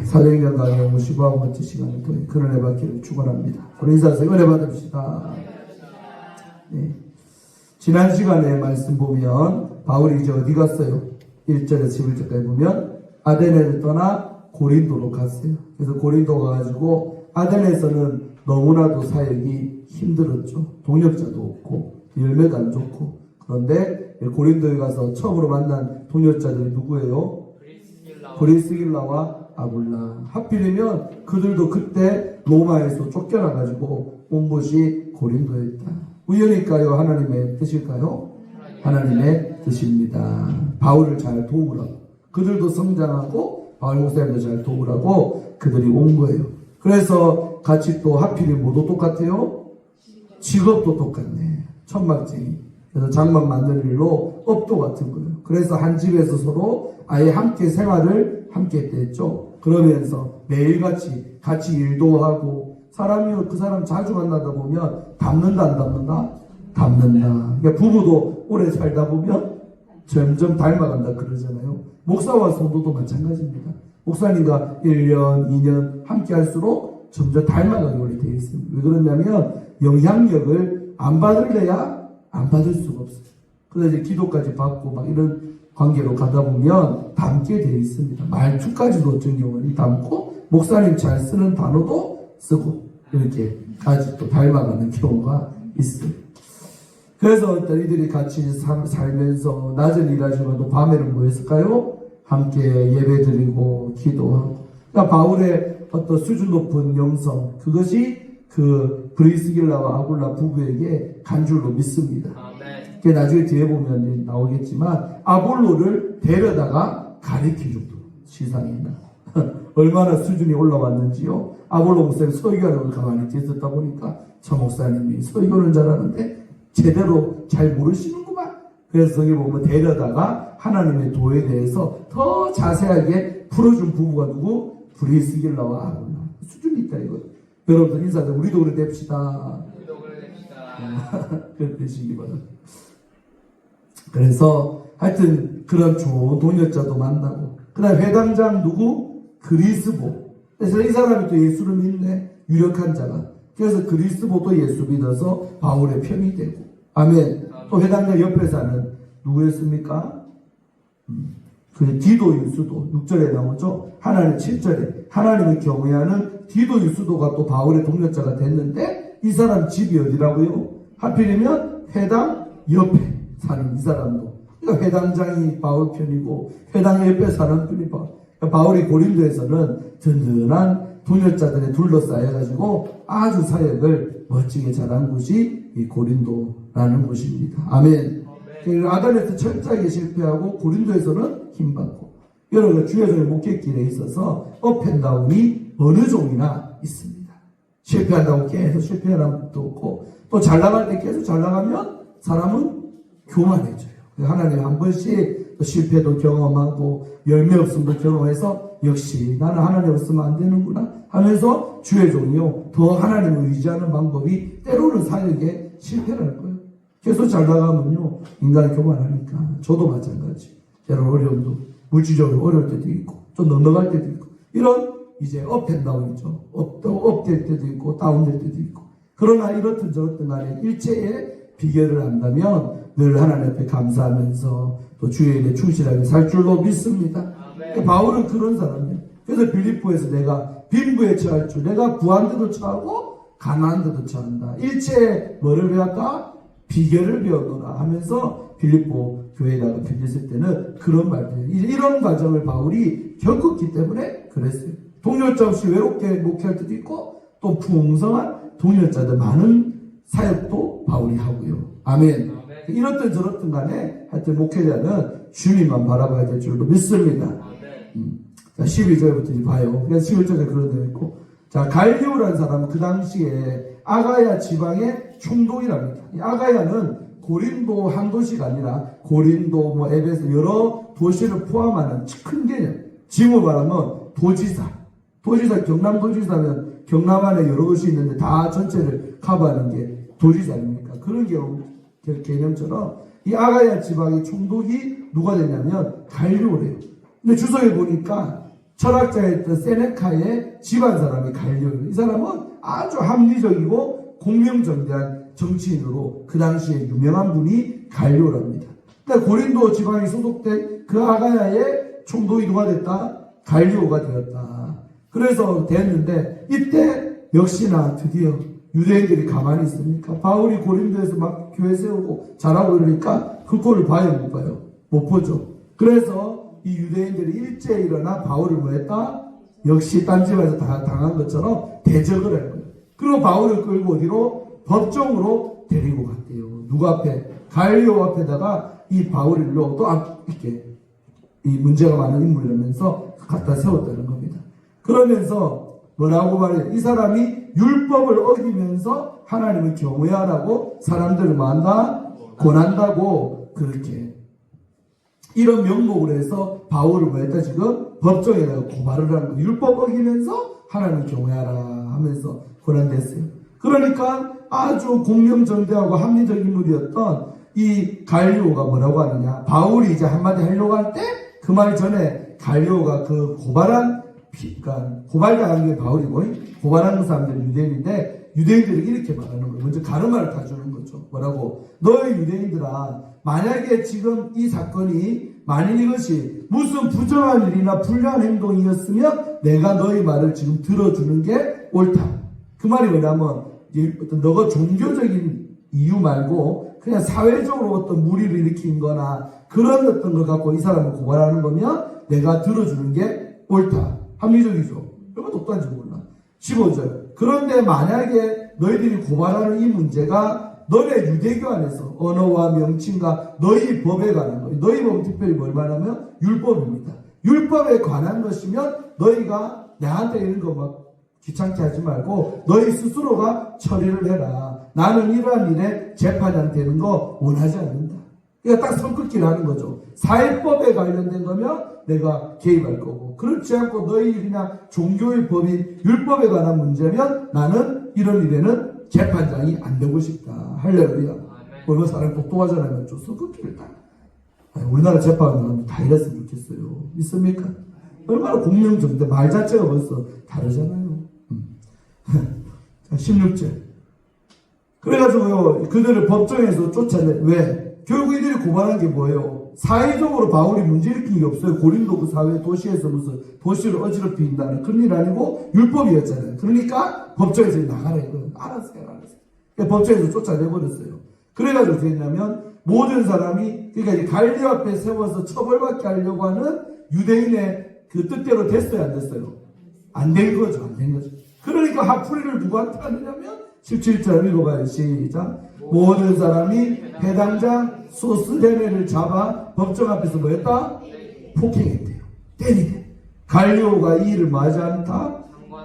사도행전 강의 온 15번째 시간을 통해 큰 은혜 받기를 축원합니다. 우리 인사해서 은혜 받읍시다. 지난 시간에 말씀 보면 바울이 이제 어디 갔어요? 1절에서 11절까지 보면 아데네를 떠나 고린도로 갔어요. 그래서 고린도 가가지고 아데네에서는 너무나도 사역이 힘들었죠. 동역자도 없고 열매도 안 좋고. 그런데 고린도에 가서 처음으로 만난 동역자들이 누구예요? 브리스길라와 아굴라. 하필이면 그들도 그때 로마에서 쫓겨나가지고 온 곳이 고린도였다. 우연일까요? 하나님의 뜻일까요? 하나님의 뜻입니다. 바울을 잘 도우라고, 그들도 성장하고 바울 목사님도 잘 도우라고 그들이 온 거예요. 그래서 같이 또 하필이 뭐도 똑같아요? 직업도 똑같네. 천막쟁이. 그래서 장막 만드는 일로 업도 같은 거예요. 그래서 한 집에서 서로 아예 함께 생활을 함께 했댔죠. 그러면서 매일같이 같이 일도 하고, 사람이 그 사람 자주 만나다 보면 닮는다 안 닮는다? 닮는다. 그러니까 부부도 오래 살다 보면 점점 닮아간다 그러잖아요. 목사와 성도도 마찬가지입니다. 목사님과 1년, 2년 함께 할수록 점점 닮아가게 원래 되어 있습니다. 왜 그러냐면 영향력을 안 받을래야 안 받을 수가 없어요. 그래서 이제 기도까지 받고 막 이런 관계로 가다 보면 닮게 되어 있습니다. 말투까지도 어떤 경우는 닮고, 목사님 잘 쓰는 단어도 쓰고, 이렇게까지 또 닮아가는 경우가 있어요. 그래서 이들이 같이 살면서 낮은 일하시고도 밤에는 뭐 했을까요? 함께 예배드리고 기도하고. 그러니까 바울의 어떤 수준 높은 영성, 그것이 그 브리스길라와 아굴라 부부에게 간 줄로 믿습니다. 그게 나중에 뒤에 보면 나오겠지만 아볼로를 데려다가 가르쳐줬도 시상이나 얼마나 수준이 올라왔는지요. 아볼로 목사님이 설교하는 걸 가만히 있었다 보니까 저 목사님이 설교는 잘하는데 제대로 잘 모르시는구만. 그래서 여기 보면 데려다가 하나님의 도에 대해서 더 자세하게 풀어준 부부가 누구? 브리스길라와 아굴라. 수준이 있다 이거. 여러분들 인사들 우리도 그래 됩시다. 그래 되시기 바랍니다. 그래서 하여튼 그런 좋은 동역자도 만나고, 그 다음에 회당장 누구? 그리스보. 그래서 이 사람이 또 예수를 믿네. 유력한 자가. 그래서 그리스보도 예수 믿어서 바울의 편이 되고. 아멘. 또 회당장 옆에 사는 누구였습니까? 그 디도 유수도 6절에 나오죠. 하나님 7절에 하나님을 경외하는 디도 유수도가 또 바울의 동역자가 됐는데, 이 사람 집이 어디라고요? 하필이면 회당 옆에 사는 이 사람도. 그러니까 회당장이 바울 편이고 회당 옆에 사는 분이 바울. 그러니까 바울이 고린도에서는 든든한 동역자들에 둘러싸여가지고 아주 사역을 멋지게 잘한 곳이 이 고린도라는 곳입니다. 아멘. 아간에서 철저하게 실패하고 고린도에서는 힘받고, 여러 주여종의 목회길에 있어서 업앤다운이 어느 종이나 있습니다. 실패한다고 계속 실패하는 것도 없고, 또 잘 나갈 때 계속 잘 나가면 사람은 교만해져요. 하나님 한 번씩 실패도 경험하고 열매 없음도 경험해서 역시 나는 하나님 없으면 안 되는구나 하면서 주의 종이요 더 하나님을 의지하는 방법이 때로는 사역에 실패를 할 거예요. 계속 잘 나가면요 인간이 교만하니까. 저도 마찬가지. 때로는 어려움도 물질적으로 어려울 때도 있고 좀 넉넉할 때도 있고, 이런 이제 업앤다운이죠. 업될 때도 있고 다운될 때도 있고. 그러나 이렇든 저렇든 간에 일체의 비결을 안다면 늘 하나님 앞에 감사하면서 또 주의 일에 충실하게 살 줄로 믿습니다. 바울은 그런 사람이에요. 그래서 빌립보에서 내가 빈부에 처할 줄, 내가 부한 데도 처하고 가난한 데도 처한다. 일체의 뭐를 배웠다? 비결을 배웠노라 하면서 빌립보 교회에다가 편지했을 때는 그런 말들, 이런 과정을 바울이 겪었기 때문에 그랬어요. 동역자 없이 외롭게 목회할 때도 있고, 또 풍성한 동역자들 많은 사역도 바울이 하고요. 아멘. 이렇든 저렇든 간에 하여튼 목회자는 주님만 바라봐야 될 줄로 믿습니다. 자, 12절부터 이제 봐요. 그래서 11절에 그런 데 있고, 자, 갈리오라는 사람은 그 당시에 아가야 지방의 총독이랍니다. 이 아가야는 고린도 한 도시가 아니라 고린도, 뭐 에베소 여러 도시를 포함하는 큰 개념. 지금으로 말하면 도지사, 경남도지사면 경남 안에 여러 도시 있는데 다 전체를 커버하는 게 도지사 아닙니까? 그런 개념처럼 이 아가야 지방의 총독이 누가 되냐면 갈리오래요. 근데 주석에 보니까 철학자였던 세네카의 집안 사람이 갈리오. 이 사람은 아주 합리적이고 공명정대한 정치인으로 그 당시에 유명한 분이 갈리오랍니다. 그러니까 고린도 지방에 소속된 그 아가야의 총독이 누가 됐다? 갈리오가 되었다. 그래서 됐는데 이때 역시나 드디어 유대인들이 가만히 있습니까? 바울이 고린도에서 막 교회 세우고 잘하고 이러니까 그 꼴을 봐요, 못 봐요? 못 보죠. 그래서 이 유대인들이 일제에 일어나 바울을 뭐 했다? 역시 딴 집에서 당한 것처럼 대적을 한 거예요. 그리고 바울을 끌고 어디로? 법정으로 데리고 갔대요. 누구 앞에? 갈리오 앞에다가 이 바울을 또 이렇게 이 문제가 많은 인물이라면서 갖다 세웠다는 겁니다. 그러면서 뭐라고 말해요? 이 사람이 율법을 어기면서 하나님을 경외하라고 사람들을 만나 권한다고 그렇게 이런 명목으로 해서 바울을 뭐 했다 지금 법정에다가 고발을 하는 거예요. 율법 어기면서 하나님을 경외하라 하면서 권한됐어요. 그러니까 아주 공명정대하고 합리적 인물이었던 이 갈리오가 뭐라고 하느냐? 바울이 이제 한마디 하려고 할 때 그 말 전에 갈리오가 그 고발한 그러니까 고발당한 게 바울이고 고발하는 사람들이 유대인인데 유대인들이 이렇게 말하는 거예요. 먼저 가르마를 타주는 거죠. 뭐라고? 너희 유대인들아, 만약에 지금 이 사건이 만일 이것이 무슨 부정한 일이나 불량한 행동이었으면 내가 너희 말을 지금 들어주는 게 옳다. 그 말이 뭐냐면 어떤 너가 종교적인 이유 말고 그냥 사회적으로 어떤 무리를 일으킨 거나 그런 어떤 걸 갖고 이 사람을 고발하는 거면 내가 들어주는 게 옳다. 합리적이죠. 얼마나 독단지 몰라. 15절. 그런데 만약에 너희들이 고발하는 이 문제가 너네 유대교 안에서 언어와 명칭과 너희 법에 관한 거, 너희 법은 특별히 뭘 말하면 율법입니다. 율법에 관한 것이면 너희가 나한테 이런 거 막 귀찮게 하지 말고 너희 스스로가 처리를 해라. 나는 이러한 일에 재판장 되는 거 원하지 않는다. 그러니까 딱 선긋기를 하는 거죠. 사회법에 관련된 거면 내가 개입할 거고, 그렇지 않고 너희 그냥 종교의 법인 율법에 관한 문제면 나는 이런 일에는 재판장이 안 되고 싶다. 할렐루야. 얼마나 사람 똑똑하잖아요. 좀 선긋기를 딱. 우리나라 재판은 다 이랬으면 좋겠어요. 있습니까? 얼마나 공명정대 말 자체가 벌써 다르잖아요. 자, 16절. 그래가지고요, 그들을 법정에서 쫓아내. 왜? 결국 이들이 고발한 게 뭐예요? 사회적으로 바울이 문제 일으킨 게 없어요. 고린도 그 사회 도시에서 무슨 도시를 어지럽힌다는 그런 일 아니고 율법이었잖아요. 그러니까 법정에서 나가라 이거는. 알았어요. 그러니까 법정에서 쫓아내버렸어요. 그래가지고 어떻게 했냐면 모든 사람이 그러니까 이제 갈리오 앞에 세워서 처벌받게 하려고 하는 유대인의 그 뜻대로 됐어요, 안 됐어요? 안 된 거죠, 안 된 거죠. 그러니까 학풀이를 누구한테 하느냐면 17절 읽어봐요. 시작. 모든 사람이 해당자 소스데네를 잡아 법정 앞에서 뭐 했다? 폭행했대요. 때리대. 갈리오가 이 일을 맞지 않다?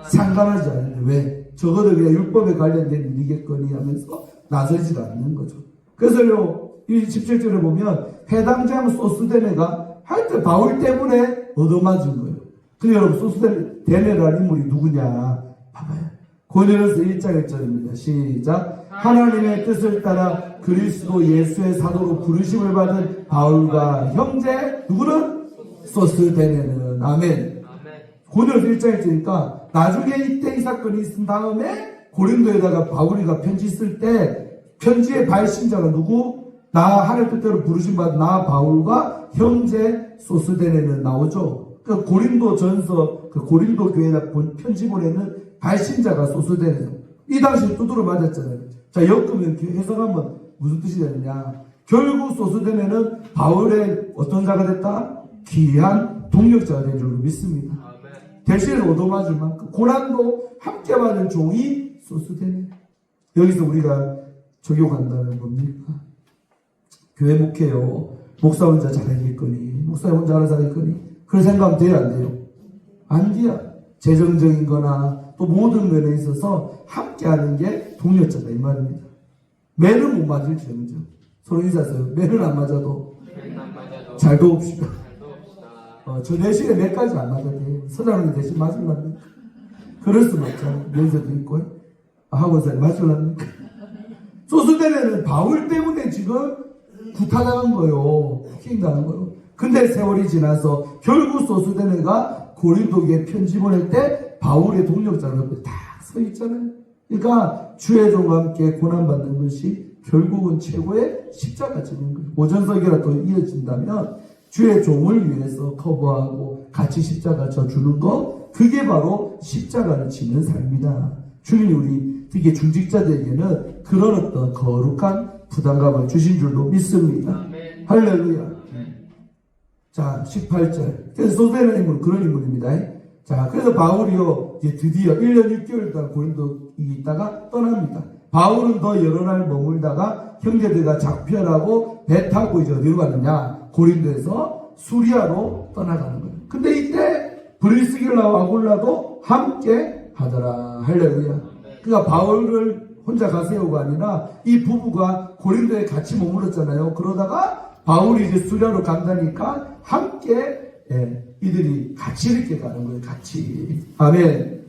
상관하지 않는데 왜? 적어도 그냥 율법에 관련된 일이겠거니 하면서 나서지도 않는 거죠. 그래서요, 이 17절에 보면 해당장 소스데네가 하여튼 바울 때문에 얻어맞은 거예요. 근데 여러분 소스데네라는 인물이 누구냐? 봐봐요. 고린도서 1장 1절입니다. 시작. 하나님의 뜻을 따라 그리스도 예수의 사도로 부르심을 받은 바울과 형제 누구는? 소스데네는. 아멘. 고린도서 1장 1절이니까 나중에 이때 이 사건이 있은 다음에 고린도에다가 바울이가 편지 쓸 때 편지의 발신자가 누구? 나 하늘 뜻대로 부르심 받은 나 바울과 형제 소스데네는 나오죠. 그 고린도 전서 그 고린도 교회에다 편지 보내는 발신자가 소스데네요. 이 당시에 두드러 맞았잖아요. 자, 엮으면 이렇게 해석하면 무슨 뜻이 되느냐? 결국 소스데네는 바울의 어떤 자가 됐다? 귀한 동력자가 된 줄로 믿습니다. 대신에 얻어맞을 만큼 고난도 함께 받은 종이 소스데네. 여기서 우리가 적용한다는 겁니까? 교회 목회요. 목사 혼자 잘하겠거니, 목사 혼자 알아서 하겠거니, 그런 생각하면 돼요, 안 돼요? 안 돼요. 재정적인 거나 또 모든 면에 있어서 함께 하는 게 동력자다 이 말입니다. 매는 못 맞을지언정 서로 인사하세요. 매는 안 맞아도 잘 도웁시다. 저 대신에 매까지 안 맞아도 돼요. 서장님 대신 맞으려면 그럴 수는 없잖아요. 연세도 있고 학원사에 맞으려니까. 소스데네는 바울 때문에 지금 구타당한 거예요. 폭행당한 거예요. 근데 세월이 지나서 결국 소스데네가 고린도에 편지 보낼 때 바울의 동력자가 옆에 딱 서 있잖아요. 그러니까 주의 종과 함께 고난받는 것이 결국은 최고의 십자가 지는 거예요. 오전석이라 또 이어진다면 주의 종을 위해서 커버하고 같이 십자가 져주는 거, 그게 바로 십자가를 지는 삶이다. 주님이 우리 특히 중직자들에게는 그런 어떤 거룩한 부담감을 주신 줄로 믿습니다. 아멘. 할렐루야. 자, 18절. 그래서 소대는 인물은 그런 인물입니다. 자, 그래서 바울이요, 이제 드디어 1년 6개월 동안 고린도에 있다가 떠납니다. 바울은 더 여러 날 머물다가 형제들과 작별하고 배 타고 이제 어디로 갔느냐? 고린도에서 수리아로 떠나가는 거예요. 근데 이때 브리스길라와 아굴라도 함께 하더라. 할렐루야. 그러니까 바울을 혼자 가세요가 아니라 이 부부가 고린도에 같이 머물렀잖아요. 그러다가 바울이 이제 수리아로 간다니까 함께 이들이 같이 이렇게 가는 거예요. 같이. 아멘.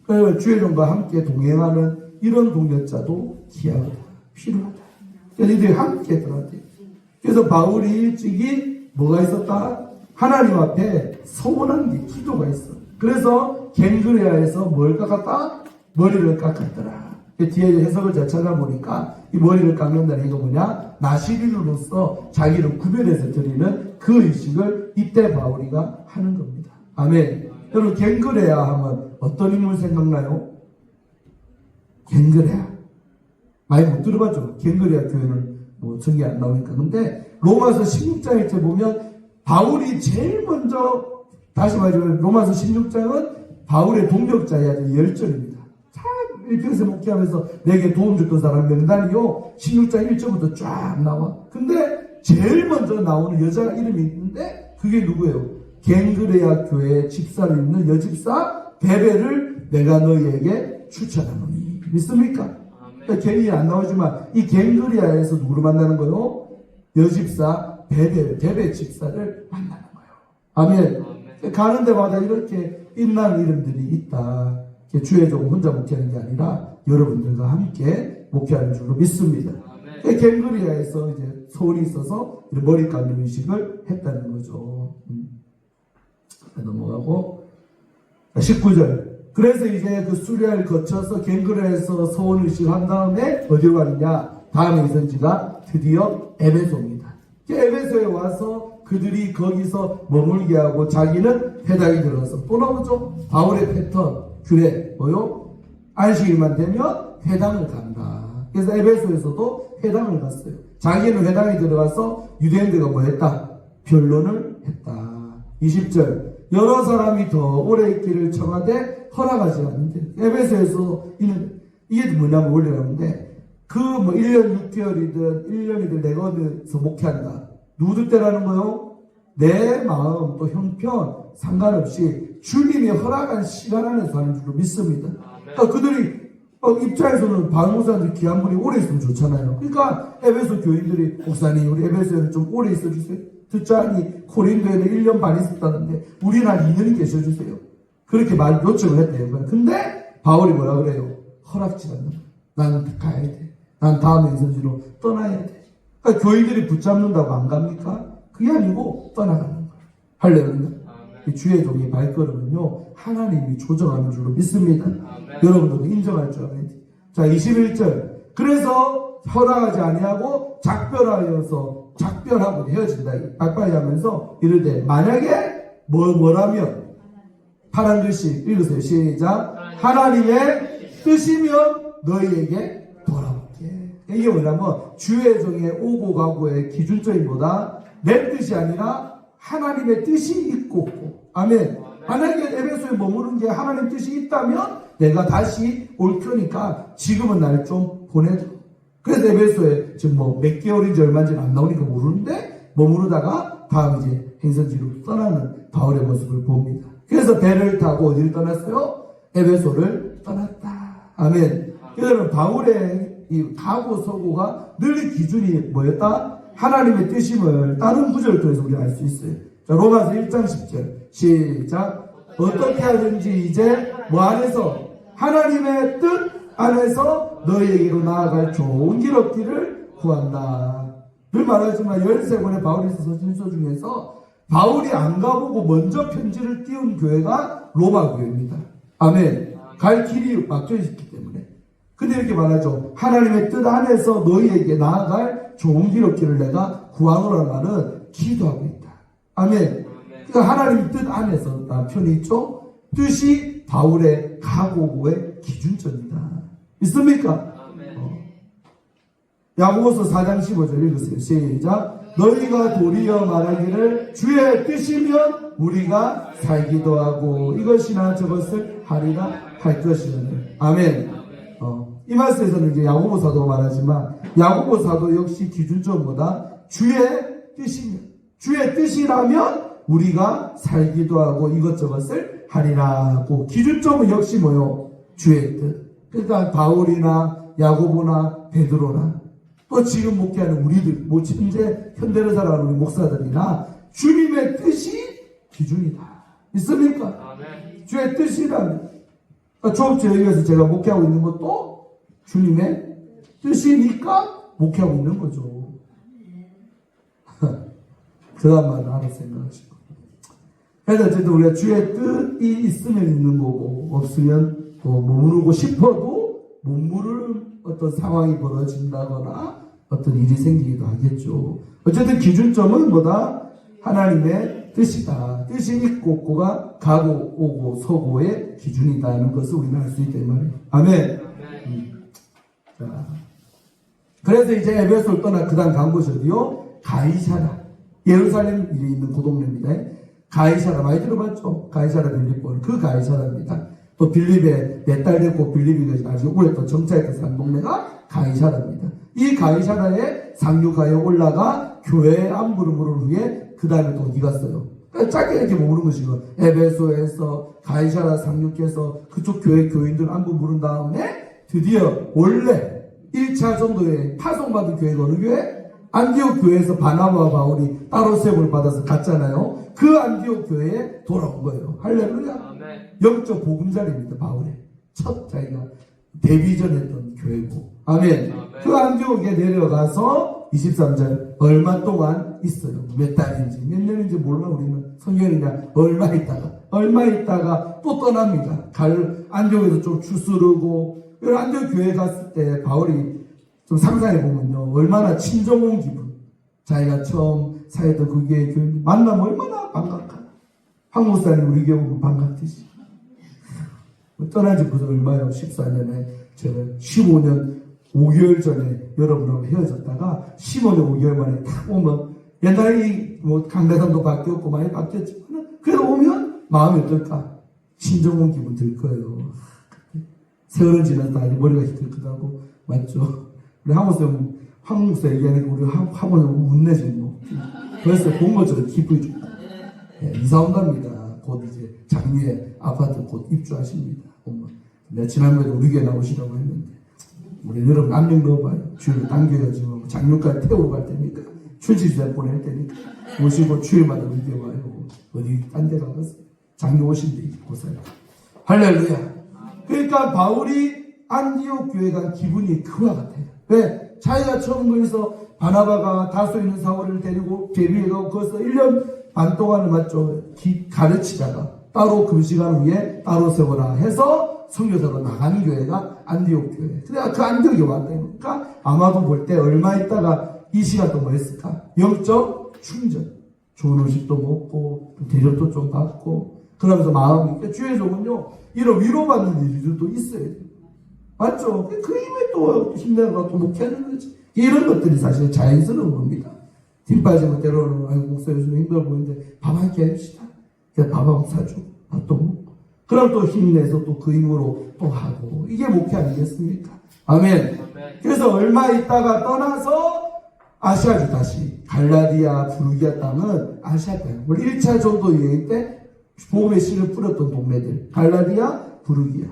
그래서 주의 종과 함께 동행하는 이런 동역자도 귀하다. 필요하다. 그래서 이들이 함께 들어야 돼요. 그래서 바울이 일찍이 뭐가 있었다? 하나님 앞에 서원한 게 기도가 있어. 그래서 갱그레아에서 뭘 깎았다? 머리를 깎았더라. 뒤에 해석을 잘 찾아보니까 이 머리를 깎는다는 이거 뭐냐? 나시린으로서 자기를 구별해서 드리는 그 의식을 이때 바울이가 하는 겁니다. 아멘. 여러분 갱그레아 하면 어떤 인물 생각나요? 갱그레아. 많이 못 들어봤죠? 갱그레아 교회는 뭐 전개 안 나오니까. 근데 로마서 16장일때 보면 바울이 제일 먼저, 다시 말하자면 로마서 16장은 바울의 동력자의 열전입니다. 참 일평생 목회하면서 내게 도움 줬던 사람 명단이요 16장 1절부터 쫙 나와. 근데 제일 먼저 나오는 여자 이름이 있는데 그게 누구예요? 갱그레아 교회 집사를 있는 여집사 베베를 내가 너희에게 추천하노니. 믿습니까? 괜히 안 나오지만 이 갱그레아에서 누구를 만나는 거예요? 여집사 베베 집사를 만나는 거예요. 아멘. 가는 데마다 이렇게 빛나는 이름들이 있다. 주의 종 혼자 목회하는 게 아니라 여러분들과 함께 목회하는 줄로 믿습니다. 갱그레아에서 이제 소원이 있어서 머리 깎는 의식을 했다는 거죠. 넘어가고 19절. 그래서 이제 그 수리아를 거쳐서 갱그레아에서 소원 의식을 한 다음에 어디로 가느냐? 다음에 있은지가 드디어 에베소입니다. 에베소에 와서 그들이 거기서 머물게 하고 자기는 회당에 들어가서 또 나오죠. 바울의 패턴, 규례 뭐요? 안식일만 되면 회당을 간다. 그래서 에베소에서도 회당을 갔어요. 자기는 회당에 들어가서 유대인들과 뭐 했다? 변론을 했다. 20절. 여러 사람이 더 오래 있기를 청하되 허락하지 않는데. 에베소에서 이게 뭐냐면 원래라는데 그 뭐 1년 6개월이든 1년이든 내가 어디서 목회한다. 누구 때라는 거요? 내 마음 또 형편 상관없이 주님이 허락한 시간 안에서 하는 줄로 믿습니다. 그러니까 그들이 입장에서는 바울 목사님들 귀한 분이 오래 있으면 좋잖아요. 그러니까 에베소 교인들이 목사님 우리 에베소에는 좀 오래 있어주세요. 듣자니 코린도에는 1년 반 있었다는데 우리는 한 2년이 계셔주세요. 그렇게 말 요청을 했대요. 근데 바울이 뭐라 그래요? 허락지 않는다. 나는 가야 돼. 난 다음 행선지로 떠나야 돼. 그러니까 교인들이 붙잡는다고 안 갑니까? 그게 아니고 떠나가는 거예요. 할렐루야. 주의 종의 발걸음은요 하나님이 조정하는 줄로 믿습니다. 여러분들도 인정할 줄 알아야 돼. 자 21절. 그래서 허락하지 아니하고 작별하고 헤어진다. 빨리빨리 하면서 이르되 만약에 뭐라면 파란 글씨 읽으세요. 시작. 하나님의 뜻이면 너희에게 돌아올게. 이게 뭐냐면 주의 종의 오고 가고의 기준점이 뭐다? 내 뜻이 아니라 하나님의 뜻이 있고. 아멘. 만약에 에베소에 머무는 게 하나님 뜻이 있다면 내가 다시 올 테니까 지금은 날 좀 보내줘. 그래서 에베소에 지금 뭐 몇 개월인지 얼마인지는 안 나오니까 모르는데 머무르다가 다음 이제 행선지로 떠나는 바울의 모습을 봅니다. 그래서 배를 타고 어디를 떠났어요? 에베소를 떠났다. 아멘. 여러분 바울의 이 가고 서고가 늘 기준이 뭐였다? 하나님의 뜻임을 다른 구절을 통해서 우리가 알 수 있어요. 자, 로마서 1장 10절 시작. 어떻게 하든지 이제 뭐 안에서 하나님의 뜻 안에서 너희에게로 나아갈 좋은 길 얻기를 구한다. 늘 말하지만 13권의 바울이 써서 진서 중에서 바울이 안 가보고 먼저 편지를 띄운 교회가 로마 교회입니다. 아멘. 갈 길이 막혀 있기 때문에. 근데 이렇게 말하죠. 하나님의 뜻 안에서 너희에게 나아갈 좋은 길 없기를 내가 구하노라는 말은 기도하고 있다. 아멘. 그러니까 하나님 뜻 안에서 표현이 있죠. 뜻이 바울의 각오의 기준점이다. 있습니까? 야고보서 4장 15절 읽으세요. 시작. 너희가 도리어 말하기를 주의 뜻이면 우리가 살기도 하고 이것이나 저것을 하리라 할 것이오니. 아멘. 이 말씀에서는 이제 야고보 사도가 말하지만 야고보 사도 역시 기준점보다 주의 뜻이면, 주의 뜻이라면 우리가 살기도 하고 이것저것을 하리라고. 기준점은 역시 뭐요? 주의 뜻. 그러니까 바울이나 야고보나 베드로나 또 지금 목회하는 우리들, 뭐 현재 현대를 살아가는 우리 목사들이나 주님의 뜻이 기준이다. 있습니까? 아멘. 주의 뜻이라면 초업제 여기에서 제가 목회하고 있는 것도 주님의 뜻이니까 목회하고 있는 거죠. 그 다음 말은 알아서 생각하시고. 그래서 어쨌든 우리가 주의 뜻이 있으면 있는 거고 없으면 또 머무르고 싶어도 머무를 어떤 상황이 벌어진다거나 어떤 일이 생기기도 하겠죠. 어쨌든 기준점은 뭐다? 하나님의 뜻이다. 뜻이 있고 없고가 가고 오고 서고의 기준이다는 것을 우리는 알 수 있다 이 말이에요. 아멘. 자, 그래서 이제 에베소를 떠나 그 다음 간 곳이 어디요? 가이사라. 예루살렘 일에 있는 그 동네입니다. 가이사라 많이 들어봤죠? 가이사라 빌립보는 그 가이사라입니다. 또 빌립에 4달 됐고 빌립이 아주 오래 또 정착해서 산 동네가 가이사라입니다. 이 가이사라에 상륙하여 올라가 교회 안부름을 위해 그 다음에 또 어디 갔어요? 짧게 이렇게 모으는 것이고 에베소에서 가이사라 상륙해서 그쪽 교회 교인들 안부 물은 다음에 드디어 원래 1차 정도의 파송받은 교회가 어느 교회? 안디옥 교회에서 바나바와 바울이 따로 세움을 받아서 갔잖아요. 그 안디옥 교회에 돌아온 거예요. 할렐루야. 영적 보금자리입니다. 바울의 첫 자기가 데뷔전했던 교회고. 아멘. 그 안디옥에 내려가서 23절 얼마 동안 있어요. 몇 달인지 몇 년인지 몰라. 우리는 성경이 그냥 얼마 있다가 또 떠납니다. 안디옥에서 좀 추스르고. 안디옥 교회 갔을 때 바울이 좀 상상해 보면요, 얼마나 친정 온 기분. 자기가 처음 사회도 그 교회 교인 만나면 얼마나 반갑까. 황 목사님 우리 교회 오면 반갑듯이. 떠난 지 벌써 얼마요? 14년에 제가 15년 5개월 전에 여러분하고 헤어졌다가 15년 5개월 만에 딱 오면 옛날에 뭐 강대상도 바뀌었고 많이 바뀌었지만 그래도 오면 마음이 어떨까? 친정 온 기분 들 거예요. 세월은 지나서 아직 머리가 희끗하고 맞죠? 우리 황 목사 얘기하니까 우리 학원에 웃네 지금. 벌써 본 것처럼 기분이 좋다. 네, 이사 온답니다. 곧 이제 장미에 아파트 곧 입주하십니다. 내가 지난번에 우리 교회 나오시라고 했는데 우리 여러분 안녕 넣어봐요. 주일을 당겨가지고 장류까지 태우러 갈 테니까 출시주에 보낼 테니까 오시고 주일마다 우리 교회 와요. 어디 딴 데 가봤어요. 장류 오신데 고사요. 할렐루야. 그러니까 바울이 안디옥 교회 간 기분이 그와 같아요. 왜? 자기가 처음 거기서 바나바가 다소 있는 사울을 데리고 데뷔해가고 거기서 1년 반 동안을 맞죠. 가르치다가 따로 금시간 위에 따로 세워라 해서 선교사로 나가는 교회가 안디옥 교회. 근데 그 안디옥에 왔다니까 아마도 볼 때 얼마 있다가 이 시간 동안 뭐 했을까? 영적 충전. 좋은 음식도 먹고 대접도 좀 받고 그러면서 마음이 주의 종은요 이런 위로받는 일들도 있어요. 맞죠? 그 힘에 또 힘내가 또 목회하는 거지. 이런 것들이 사실 자연스러운 겁니다. 힘 빠지면 때로는 아이고 목사 요즘 힘들어 보이는데 밥 한 끼 해줍시다. 그냥 밥 한 번 사주고 밥도 먹고 그럼 또 힘내서 또 그 힘으로 또 하고 이게 목회 아니겠습니까? 아멘. 그래서 얼마 있다가 떠나서 아시아주 다시 갈라디아 부르기아 땅은 아시아 땅. 우리 1차 전도 여행 때 복음의 씨를 뿌렸던 동네들 갈라디아 부르기아.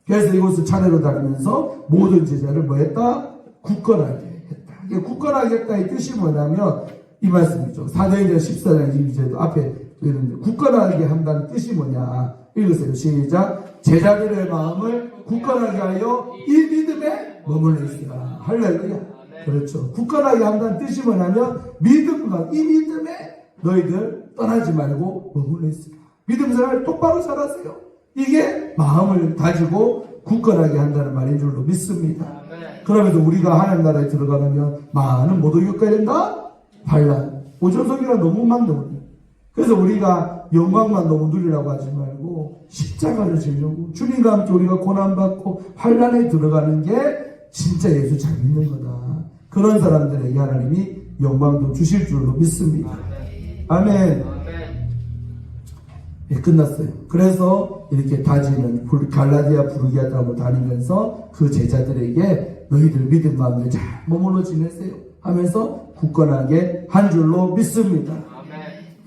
그래서 이곳을 차례로 다니면서 모든 제자를 뭐 했다? 굳건하게 했다. 굳건하게 했다의 뜻이 뭐냐면 이 말씀이죠. 사도행전 14장 22절도 앞에 있는데 굳건하게 한다는 뜻이 뭐냐 읽으세요. 시작. 제자들의 마음을 굳건하게 하여 이 믿음에 머물러 있으라. 할렐루야. 그렇죠. 굳건하게 한다는 뜻이 뭐냐면 믿음과 이 믿음에 너희들 떠나지 말고 머물러 있으라. 믿음 생활 똑바로 잘하세요. 이게 마음을 다지고 굳건하게 한다는 말인 줄로 믿습니다. 그러면서 우리가 하나님 나라에 들어가면 많은 못 겪어야 된다? 반란. 오전성이가 너무 많네. 그래서 우리가 영광만 너무 누리라고 하지 말고 십자가를 지려고 주님과 함께 우리가 고난받고 환란에 들어가는 게 진짜 예수 잘 믿는 거다. 그런 사람들에게 하나님이 영광도 주실 줄로 믿습니다. 아멘. 예, 끝났어요. 그래서 이렇게 다지는 갈라디아 부르기아 땅을 다니면서 그 제자들에게 너희들 믿음 가운데 잘 머물러 지내세요 하면서 굳건하게 한 줄로 믿습니다.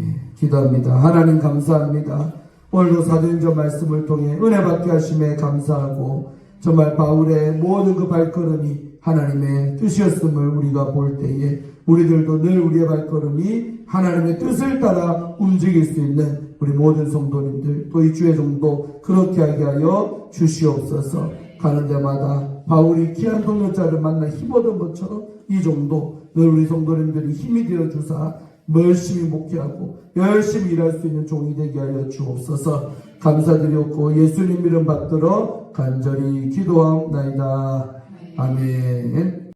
예, 기도합니다. 하나님 감사합니다. 오늘도 사도행전 말씀을 통해 은혜 받게 하심에 감사하고 정말 바울의 모든 그 발걸음이 하나님의 뜻이었음을 우리가 볼 때에 우리들도 늘 우리의 발걸음이 하나님의 뜻을 따라 움직일 수 있는 우리 모든 성도님들 또 이 주의 종도 그렇게 하게 하여 주시옵소서. 가는 데마다 바울이 귀한 동역자를 만나 힘얻은 것처럼 이 종도 늘 우리 성도님들이 힘이 되어 주사 열심히 목회하고 열심히 일할 수 있는 종이 되게 하여 주옵소서. 감사드렸고 예수님 이름 받들어 간절히 기도하옵나이다. 아멘.